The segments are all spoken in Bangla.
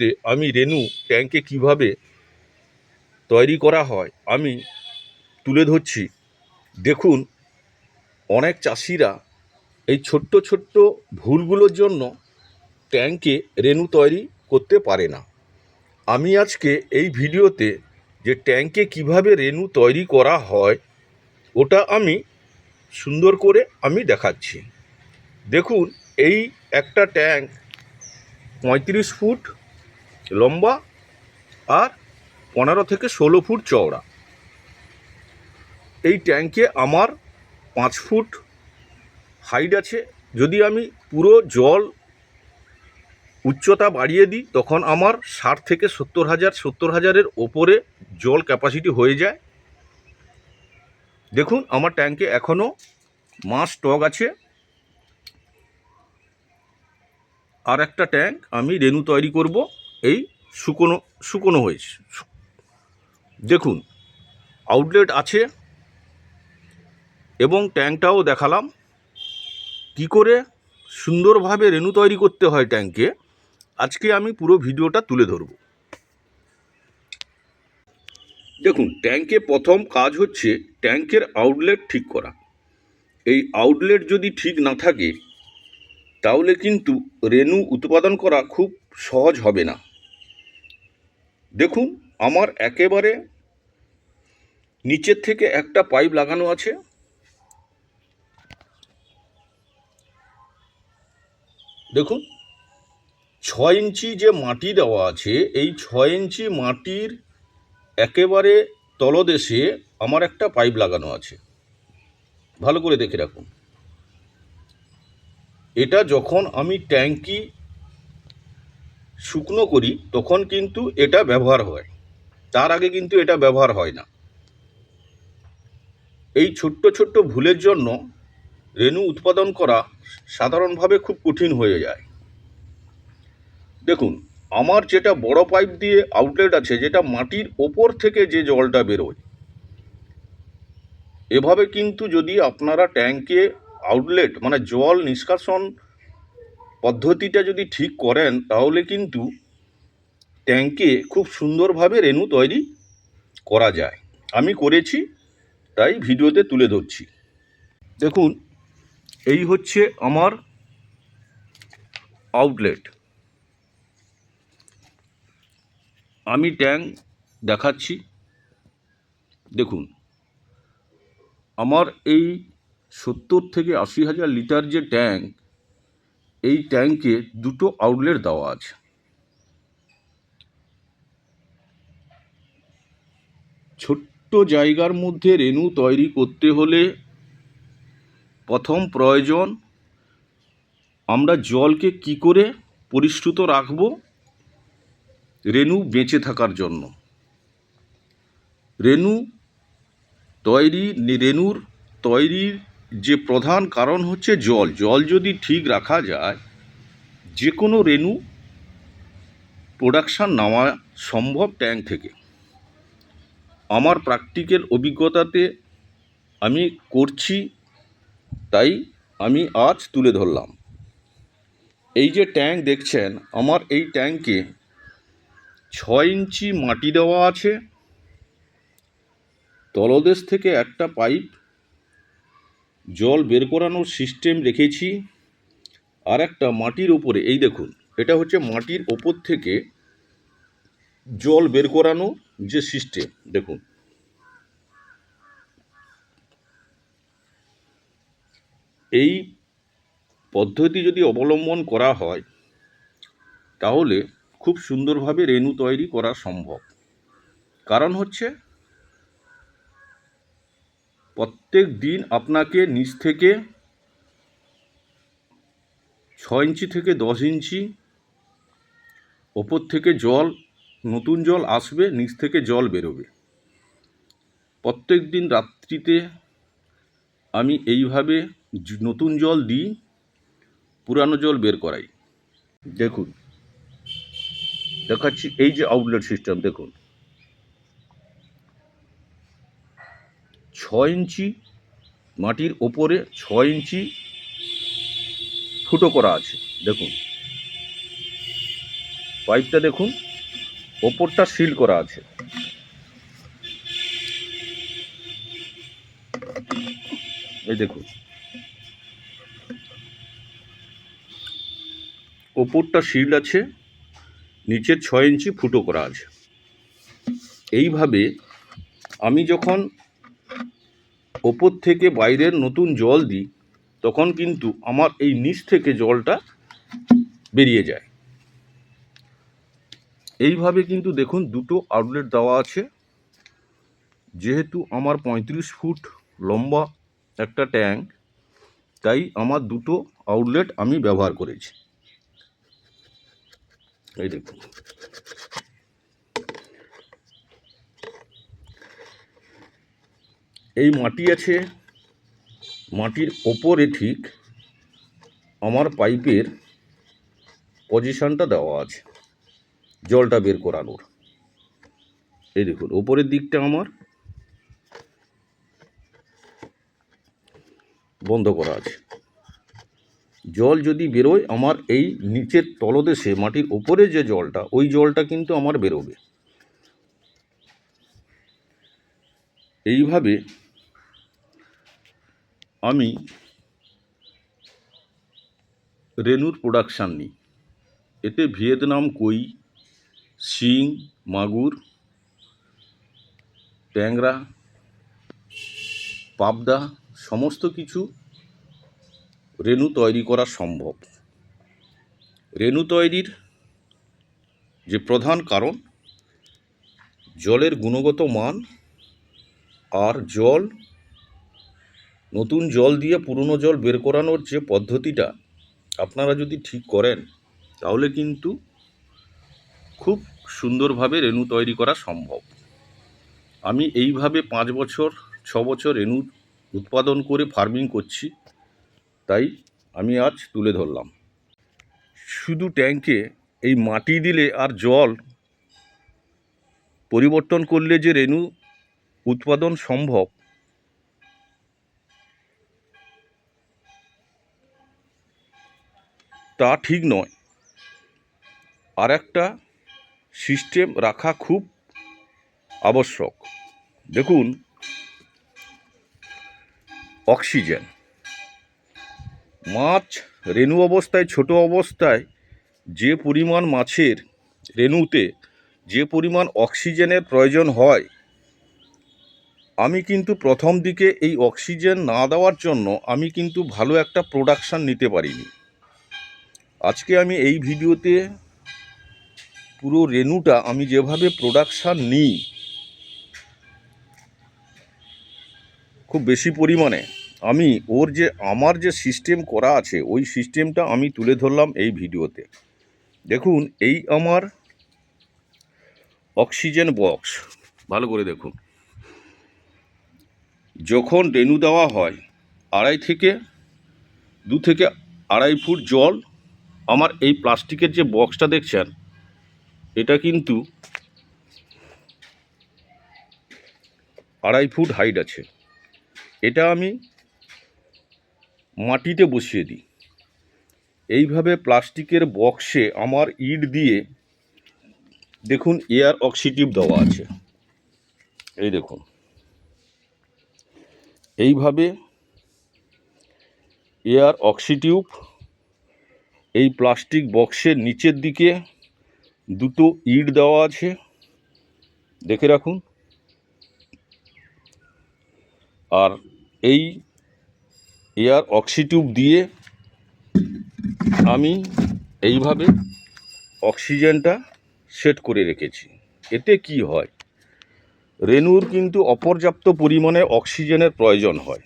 ভিডিওতে আমি রেনু ট্যাঙ্কে কিভাবে তৈরি করা হয় আমি তুলে ধরছি। দেখুন, অনেক চাষিরা এই ছোট্ট ছোট্ট ভুলগুলোর জন্য ট্যাঙ্কে রেনু তৈরি করতে পারে না। আমি আজকে এই ভিডিওতে যে ট্যাঙ্কে কিভাবে রেনু তৈরি করা হয় ওটা আমি সুন্দর করে আমি দেখাচ্ছি। দেখুন, এই একটা ট্যাঙ্ক 35 ফুট লম্বা আর 15 থেকে 16 ফুট চওড়া। এই ট্যাঙ্কে আমার 5 ফুট হাইট আছে। যদি আমি পুরো জল উচ্চতা বাড়িয়ে দিই তখন আমার 60 থেকে 70,000 ওপরে জল ক্যাপাসিটি হয়ে যায়। দেখুন, আমার ট্যাঙ্কে এখনও মাছ স্টক আছে। আর একটা ট্যাঙ্ক আমি রেনু তৈরি করব, এই শুকনো হয়েছে। দেখুন, আউটলেট আছে এবং ট্যাঙ্কটাও দেখালাম কি করে সুন্দরভাবে রেনু তৈরি করতে হয় ট্যাঙ্কে। আজকে আমি পুরো ভিডিওটা তুলে ধরব। দেখুন, ট্যাঙ্কে প্রথম কাজ হচ্ছে ট্যাঙ্কের আউটলেট ঠিক করা। এই আউটলেট যদি ঠিক না থাকে তাহলে কিন্তু রেনু উৎপাদন করা খুব সহজ হবে না। দেখুন, আমার একেবারে নিচের থেকে একটা পাইপ লাগানো আছে। দেখুন, 6 ইঞ্চি যে মাটি দেওয়া আছে, এই 6 ইঞ্চি মাটির একেবারে তলদেশে আমার একটা পাইপ লাগানো আছে। ভালো করে দেখে রাখুন। এটা যখন আমি ট্যাঙ্কি শুকনো করি তখন কিন্তু এটা ব্যবহার হয়, তার আগে কিন্তু এটা ব্যবহার হয় না। এই ছোট্ট ছোট্ট ভুলের জন্য রেনু উৎপাদন করা সাধারণভাবে খুব কঠিন হয়ে যায়। দেখুন, আমার যেটা বড় পাইপ দিয়ে আউটলেট আছে, যেটা মাটির ওপর থেকে যে জলটা বেরোয়, এভাবে কিন্তু যদি আপনারা ট্যাঙ্কে আউটলেট মানে জল নিষ্কাশন পদ্ধতিটা যদি ঠিক করেন তাহলে কিন্তু ট্যাঙ্কে খুব সুন্দরভাবে রেনু তৈরি করা যায়। আমি করেছি, তাই ভিডিওতে তুলে ধরছি। দেখুন, এই হচ্ছে আমার আউটলেট। আমি ট্যাঙ্ক দেখাচ্ছি। দেখুন, আমার এই 70 থেকে 80,000 লিটার যে ট্যাঙ্ক, এই ট্যাঙ্কে দুটো আউটলেট দেওয়া আছে। ছোট্ট জায়গার মধ্যে রেনু তৈরি করতে হলে প্রথম প্রয়োজন আমরা জলকে কি করে পরিশ্রুত রাখব রেনু বেঁচে থাকার জন্য। রেনুর তৈরির যে প্রধান কারণ হচ্ছে জল। জল যদি ঠিক রাখা যায় যে কোনো রেনু প্রোডাকশান নেওয়া সম্ভব ট্যাঙ্ক থেকে। আমার প্র্যাকটিক্যাল অভিজ্ঞতাতে আমি করছি, তাই আমি আজ তুলে ধরলাম। এই যে ট্যাঙ্ক দেখছেন, আমার এই ট্যাঙ্কে 6 ইঞ্চি মাটি দেওয়া আছে। তলদেশ থেকে একটা পাইপ জল বের করানোর সিস্টেম রেখেছি। আর একটা মাটির ওপরে, এই দেখুন, এটা হচ্ছে মাটির ওপর থেকে জল বের করানো যে সিস্টেম। দেখুন, এই পদ্ধতি যদি অবলম্বন করা হয় তাহলে খুব সুন্দরভাবে রেনু তৈরি করা সম্ভব। কারণ হচ্ছে প্রত্যেক দিন আপনাকে নিচ থেকে 6 ইঞ্চি থেকে 10 ইঞ্চি ওপর থেকে জল, নতুন জল আসবে, নিচ থেকে জল বেরোবে। প্রত্যেক দিন রাত্রিতে আমি এইভাবে নতুন জল দিই, পুরানো জল বের করাই। দেখুন, দেখাচ্ছি এই যে আউটলেট সিস্টেম। দেখুন, 6 ইঞ্চি মাটির ওপরে 6 ইঞ্চি ফুটো করা আছে। দেখুন, পাইপটা দেখুন ওপরটা সিল করা আছে। এই দেখুন ওপরটা সিল আছে, নিচের 6 ইঞ্চি ফুটো করা আছে। এইভাবে আমি যখন ওপর থেকে বাইরের নতুন জল দিই তখন কিন্তু আমার এই নিচ থেকে জলটা বেরিয়ে যায়। এইভাবে কিন্তু দেখুন দুটো আউটলেট দেওয়া আছে। যেহেতু আমার 35 ফুট লম্বা একটা ট্যাঙ্ক, তাই আমার দুটো আউটলেট আমি ব্যবহার করেছি। এই দেখুন এই মাটি আছে, মাটির ওপরে ঠিক আমার পাইপের পজিশনটা দেওয়া আছে জলটা বের করানোর। এই দেখুন ওপরের দিকটা আমার বন্ধ করা আছে। জল যদি বেরোয় আমার এই নিচের তলদেশে মাটির ওপরে যে জলটা, ওই জলটা কিন্তু আমার বেরোবে। এইভাবে আমি রেনুর প্রোডাকশান নিই। এতে ভিয়েতনাম কই, শিং, মাগুর, ট্যাংরা, পাবদা সমস্ত কিছু রেনু তৈরি করা সম্ভব। রেনু তৈরির যে প্রধান কারণ জলের গুণগত মান, আর জল নতুন জল দিয়ে পুরনো জল বের করানোর যে পদ্ধতিটা আপনারা যদি ঠিক করেন তাহলে কিন্তু খুব সুন্দরভাবে রেনু তৈরি করা সম্ভব। আমি এইভাবে 5 বছর 6 বছর রেনু উৎপাদন করে ফার্মিং করছি, তাই আমি আজ তুলে ধরলাম। শুধু ট্যাঙ্কে এই মাটি দিলে আর জল পরিবর্তন করলে যে রেনু উৎপাদন সম্ভব তা ঠিক নয়। আর একটা সিস্টেম রাখা খুব আবশ্যক। দেখুন অক্সিজেন, মাছ রেনু অবস্থায়, ছোট অবস্থায় যে পরিমাণ মাছের রেনুতে যে পরিমাণ অক্সিজেনের প্রয়োজন হয়, আমি কিন্তু প্রথম দিকে এই অক্সিজেন না দেওয়ার জন্য আমি কিন্তু ভালো একটা প্রোডাকশান নিতে পারিনি। আজকে আমি এই ভিডিওতে পুরো রেনুটা আমি যেভাবে প্রোডাকশান নিই খুব বেশি পরিমাণে, আমি আমার যে সিস্টেম করা আছে ওই সিস্টেমটা আমি তুলে ধরলাম এই ভিডিওতে। দেখুন এই আমার অক্সিজেন বক্স, ভালো করে দেখুন। যখন রেনু দেওয়া হয় 2 থেকে 2.5 ফুট জল আমার এই প্লাস্টিকের যে বক্সটা দেখছেন, এটা কিন্তু 2.5 ফুট হাইট আছে। এটা আমি মাটিতে বসিয়ে দিই। এইভাবে প্লাস্টিকের বক্সে আমার ইট দিয়ে দেখুন এয়ার অক্সিটিউব দেওয়া আছে। এই দেখুন এইভাবে এয়ার অক্সিটিউব এই প্লাস্টিক বক্সের নিচের দিকে দুটো ইট দেওয়া আছে, দেখে রাখুন। আর এই এয়ার অক্সিটিউব দিয়ে আমি এইভাবে অক্সিজেনটা সেট করে রেখেছি। এতে কি হয়, রেনুর কিন্তু অপর্যাপ্ত পরিমাণে অক্সিজেনের প্রয়োজন হয়।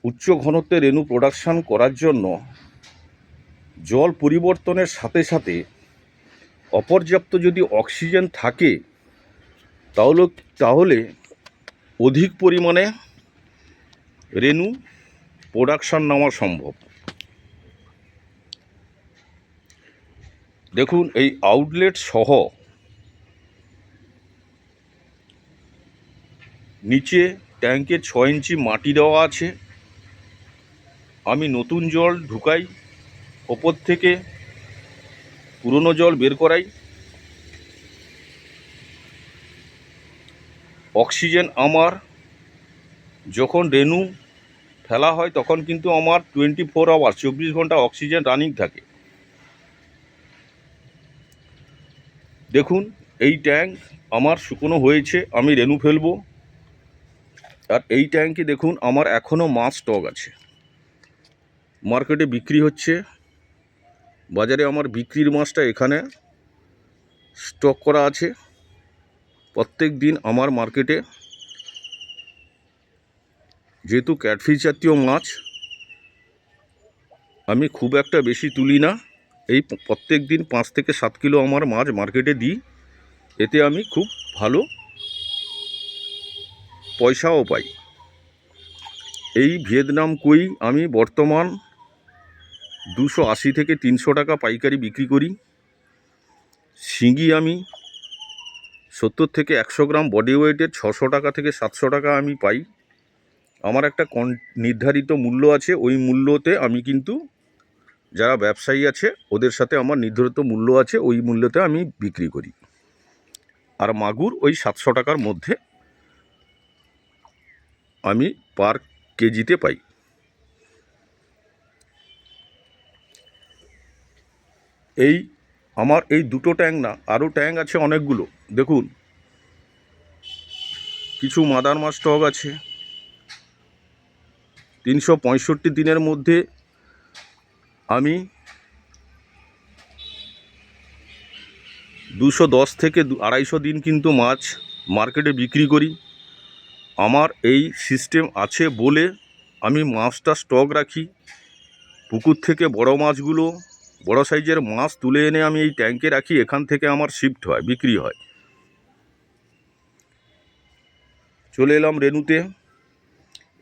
উচ্চ ঘনত্বে রেনু প্রোডাকশান করার জন্য জল পরিবর্তনের সাথে সাথে অপর্যাপ্ত যদি অক্সিজেন থাকে তাহলে অধিক পরিমাণে রেনু প্রোডাকশান নেওয়া সম্ভব। দেখুন এই আউটলেট সহ নিচে ট্যাঙ্কে 6 ইঞ্চি মাটি দেওয়া আছে। আমি নতুন জল ঢুকাই, ওপর থেকে পুরনো জল বের করাই। অক্সিজেন আমার যখন রেনু ফেলা হয় তখন কিন্তু আমার 24 আওয়ার 24 ঘন্টা অক্সিজেন রানিং থাকে। দেখুন এই ট্যাঙ্ক আমার শুকনো হয়েছে, আমি রেনু ফেলবো। আর এই ট্যাঙ্কে দেখুন আমার এখনও মাছ স্টক আছে, মার্কেটে বিক্রি হচ্ছে। বাজারে আমার বিক্রির মাছটা এখানে স্টক করা আছে। প্রত্যেক দিন আমার মার্কেটে, যেহেতু ক্যাটফিশ জাতীয় মাছ আমি খুব একটা বেশি তুলি না, এই প্রত্যেক দিন 5 থেকে 7 কিলো আমার মাছ মার্কেটে দিই। এতে আমি খুব ভালো পয়সাও পাই। এই ভিয়েতনাম কই আমি বর্তমান 280 থেকে 300 টাকা পাইকারি বিক্রি করি। শিঙি আমি 70 থেকে 100 গ্রাম বডি ওয়েটের 600 টাকা থেকে 700 টাকা আমি পাই। আমার একটা নির্ধারিত মূল্য আছে, ওই মূল্যতে আমি কিন্তু, যারা ব্যবসায়ী আছে ওদের সাথে আমার নির্ধারিত মূল্য আছে, ওই মূল্যতে আমি বিক্রি করি। আর মাগুর ওই 700 টাকার মধ্যে আমি পার কেজিতে পাই। এই আমার এই দুটো ট্যাঙ্ক না, আরও ট্যাঙ্ক আছে অনেকগুলো। দেখুন কিছু মাদার মাছ স্টক আছে। 365 দিনের মধ্যে আমি 210 থেকে 250 দিন কিন্তু মাছ মার্কেটে বিক্রি করি। আমার এই সিস্টেম আছে বলে আমি মাছটা স্টক রাখি। পুকুর থেকে বড় মাছগুলো, বড় সাইজের মাছ তুলে এনে আমি এই ট্যাঙ্কে রাখি, এখান থেকে আমার শিফট হয়, বিক্রি হয়। চলে এলাম রেনুতে।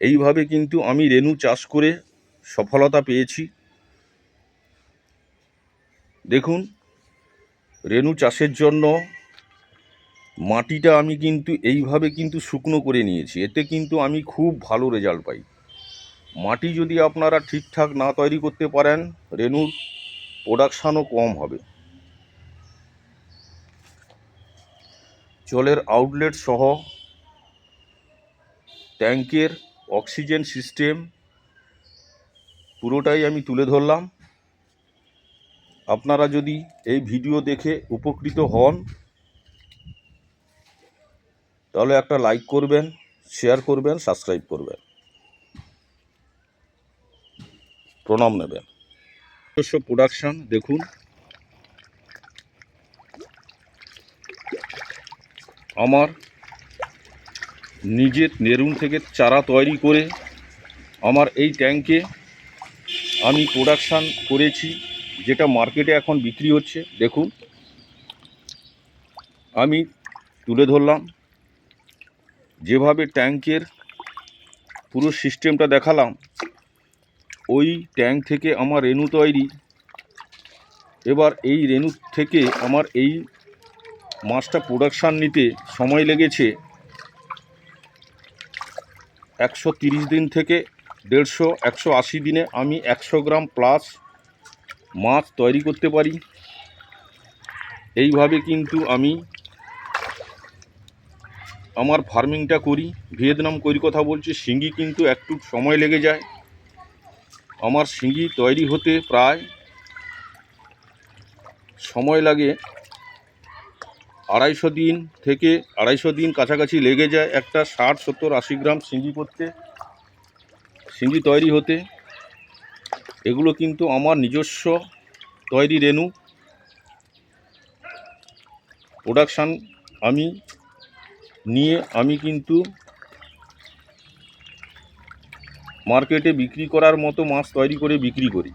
এইভাবে কিন্তু আমি রেনু চাষ করে সফলতা পেয়েছি। দেখুন রেনু চাষের জন্য মাটিটা আমি কিন্তু এইভাবে কিন্তু শুকনো করে নিয়েছি, এতে কিন্তু আমি খুব ভালো রেজাল্ট পাই। মাটি যদি আপনারা ঠিকঠাক না তৈরি করতে পারেন, রেনুর প্রোডাকশানও কম হবে। জলের আউটলেট সহ ট্যাঙ্কের অক্সিজেন সিস্টেম পুরোটাই আমি তুলে ধরলাম। আপনারা যদি এই ভিডিও দেখে উপকৃত হন তাহলে একটা লাইক করবেন, শেয়ার করবেন, সাবস্ক্রাইব করবেন, প্রণাম নেবেন। প্রোডাকশান দেখুন, আমার নিজের নেরুন থেকে চারা তৈরি করে আমার এই ট্যাঙ্কে আমি প্রোডাকশান করেছি, যেটা মার্কেটে এখন বিক্রি হচ্ছে। দেখুন আমি তুলে ধরলাম, যেভাবে ট্যাঙ্কের পুরো সিস্টেমটা দেখালাম, ওই ট্যাঙ্ক থেকে আমার রেনু তৈরি। এবার এই রেনু থেকে আমার এই মাছটা প্রোডাকশান নিতে সময় লেগেছে 130 দিন থেকে 150-180 দিনে আমি 100 গ্রাম প্লাস মাছ তৈরি করতে পারি। এইভাবে কিন্তু আমি আমার ফার্মিংটা করি। ভিয়েতনাম কইর কথা বলছি, শিঙি কিন্তু একটু সময় লেগে যায়। আমার শিঙি তৈরি হতে প্রায় সময় লাগে 250 দিন থেকে 250 দিন কাছাকাছি লেগে যায় একটা 60, 70, 80 গ্রাম শিঙি করতে, শিঙি তৈরি হতে। এগুলো কিন্তু আমার নিজস্ব তৈরি রেনু। প্রোডাকশান আমি নিয়ে আমি কিন্তু মার্কেটে বিক্রি করার মতো মাছ তৈরি করে বিক্রি করি।